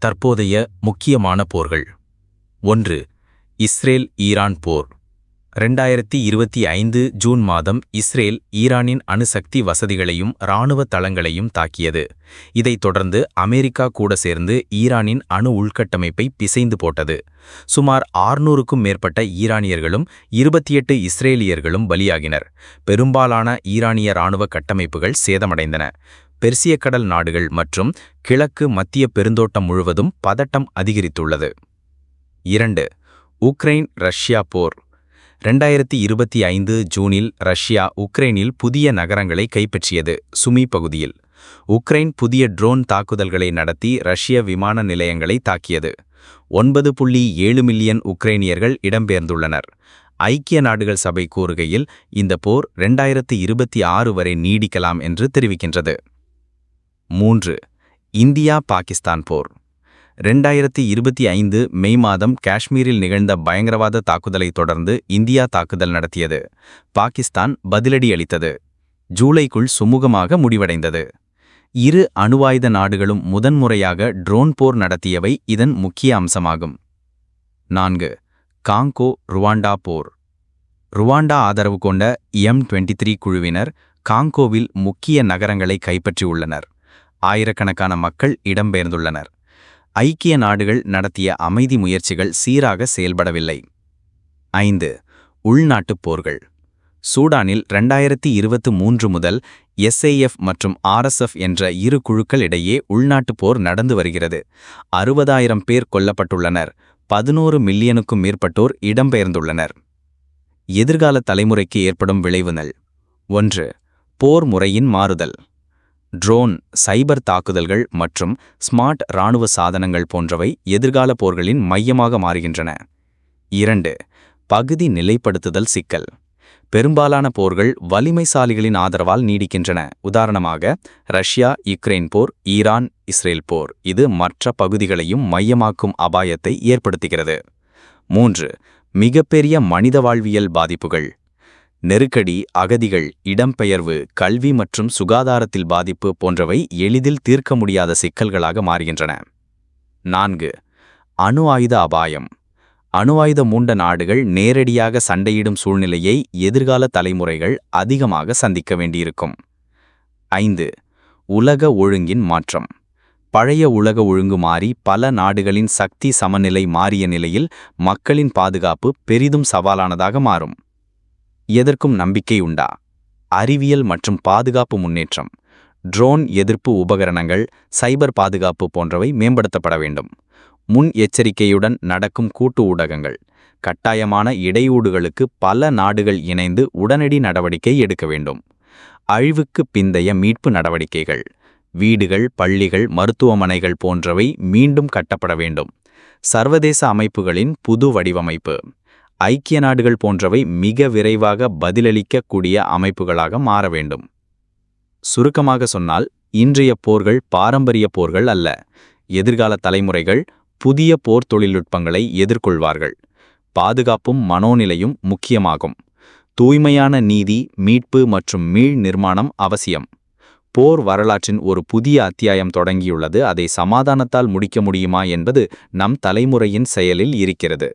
தற்போதைய முக்கியமான போர்கள். 1. இஸ்ரேல் ஈரான் போர். 2025 ஜூன் மாதம் இஸ்ரேல் ஈரானின் அணுசக்தி வசதிகளையும் இராணுவ தளங்களையும் தாக்கியது. இதைத் தொடர்ந்து அமெரிக்கா கூட சேர்ந்து ஈரானின் அணு உள்கட்டமைப்பை பிசைந்து போட்டது. சுமார் 600க்கும் மேற்பட்ட ஈரானியர்களும் 28 இஸ்ரேலியர்களும் பலியாகினர். பெரும்பாலான ஈரானிய இராணுவ கட்டமைப்புகள் சேதமடைந்தன. பெர்சிய கடல் நாடுகள் மற்றும் கிழக்கு மத்திய பெருந்தோட்டம் முழுவதும் பதட்டம் அதிகரித்துள்ளது. 2. உக்ரைன் ரஷ்யா போர். 2025 ஜூனில் ரஷ்யா உக்ரைனில் புதிய நகரங்களை கைப்பற்றியது. சுமி பகுதியில் உக்ரைன் புதிய ட்ரோன் தாக்குதல்களை நடத்தி ரஷ்ய விமான நிலையங்களை தாக்கியது. 9.7 மில்லியன் உக்ரைனியர்கள் இடம்பெயர்ந்துள்ளனர். ஐக்கிய நாடுகள் சபை கூறுகையில் இந்த போர் 2026 வரை நீடிக்கலாம் என்று தெரிவிக்கின்றது. 3. இந்தியா பாகிஸ்தான் போர். 2025 மே மாதம் காஷ்மீரில் நிகழ்ந்த பயங்கரவாத தாக்குதலை தொடர்ந்து இந்தியா தாக்குதல் நடத்தியது. பாகிஸ்தான் பதிலடி அளித்தது. ஜூலைக்குள் சுமூகமாக முடிவடைந்தது. இரு அணுவாயுத நாடுகளும் முதன்முறையாக ட்ரோன் போர் நடத்தியவை இதன் முக்கிய அம்சமாகும். 4. காங்கோ ருவாண்டா போர். ருவாண்டா ஆதரவு கொண்ட M23 குழுவினர் காங்கோவில் முக்கிய நகரங்களை கைப்பற்றியுள்ளனர். ஆயிரக்கணக்கான மக்கள் இடம்பெயர்ந்துள்ளனர். ஐக்கிய நாடுகள் நடத்திய அமைதி முயற்சிகள் சீராக செயல்படவில்லை. 5. உள்நாட்டுப் போர்கள். சூடானில் 2023 முதல் SAF மற்றும் RSF என்ற இரு குழுக்கள் இடையே உள்நாட்டுப் போர் நடந்து வருகிறது. 60,000 பேர் கொல்லப்பட்டுள்ளனர். 11 மில்லியனுக்கும் மேற்பட்டோர் இடம்பெயர்ந்துள்ளனர். எதிர்கால தலைமுறைக்கு ஏற்படும் விளைவுகள். 1. போர் முறையின் மாறுதல். ட்ரோன், சைபர் தாக்குதல்கள் மற்றும் ஸ்மார்ட் இராணுவ சாதனங்கள் போன்றவை எதிர்கால போர்களின் மையமாக மாறுகின்றன. 2. பகுதி நிலைப்படுத்துதல் சிக்கல். பெரும்பாலான போர்கள் வலிமைசாலிகளின் ஆதரவால் நீடிக்கின்றன. உதாரணமாக ரஷ்யா யுக்ரைன் போர், ஈரான் இஸ்ரேல் போர். இது மற்ற பகுதிகளையும் மையமாக்கும் அபாயத்தை ஏற்படுத்துகிறது. 3. மிகப்பெரிய மனித வாழ்வியல் பாதிப்புகள். நெருக்கடி, அகதிகள், இடம்பெயர்வு, கல்வி மற்றும் சுகாதாரத்தில் பாதிப்பு போன்றவை எளிதில் தீர்க்க முடியாத சிக்கல்களாக மாறுகின்றன. 4. அணு ஆயுத அபாயம். அணு ஆயுத மூண்ட நாடுகள் நேரடியாக சண்டையிடும் சூழ்நிலையை எதிர்கால தலைமுறைகள் அதிகமாக சந்திக்க வேண்டியிருக்கும். 5. உலக ஒழுங்கின் மாற்றம். பழைய உலக ஒழுங்கு மாறி பல நாடுகளின் சக்தி சமநிலை மாறிய நிலையில் மக்களின் பாதுகாப்பு பெரிதும் சவாலானதாக மாறும். எதற்கும் நம்பிக்கை உண்டா? அறிவியல் மற்றும் பாதுகாப்பு முன்னேற்றம். ட்ரோன் எதிர்ப்பு உபகரணங்கள், சைபர் பாதுகாப்பு போன்றவை மேம்படுத்தப்பட வேண்டும். முன் எச்சரிக்கையுடன் நடக்கும் கூட்டு ஊடகங்கள். கட்டாயமான இடையூடுகளுக்கு பல நாடுகள் இணைந்து உடனடி நடவடிக்கை எடுக்க வேண்டும். அழிவுக்கு பிந்தைய மீட்பு நடவடிக்கைகள். வீடுகள், பள்ளிகள், மருத்துவமனைகள் போன்றவை மீண்டும் கட்டப்பட வேண்டும். சர்வதேச அமைப்புகளின் புது வடிவமைப்பு. ஐக்கிய நாடுகள் போன்றவை மிக விரைவாக பதிலளிக்கக்கூடிய அமைப்புகளாக மாற வேண்டும். சுருக்கமாக சொன்னால், இன்றைய போர்கள் பாரம்பரிய போர்கள் அல்ல. எதிர்கால தலைமுறைகள் புதிய போர் தொழில்நுட்பங்களை எதிர்கொள்வார்கள். பாதுகாப்பும் மனோநிலையும் முக்கியமாகும். தூய்மையான நீதி, மீட்பு மற்றும் மீள் நிர்மாணம் அவசியம். போர் வரலாற்றின் ஒரு புதிய அத்தியாயம் தொடங்கியுள்ளது. அதை சமாதானத்தால் முடிக்க முடியுமா என்பது நம் தலைமுறையின் செயலில் இருக்கிறது.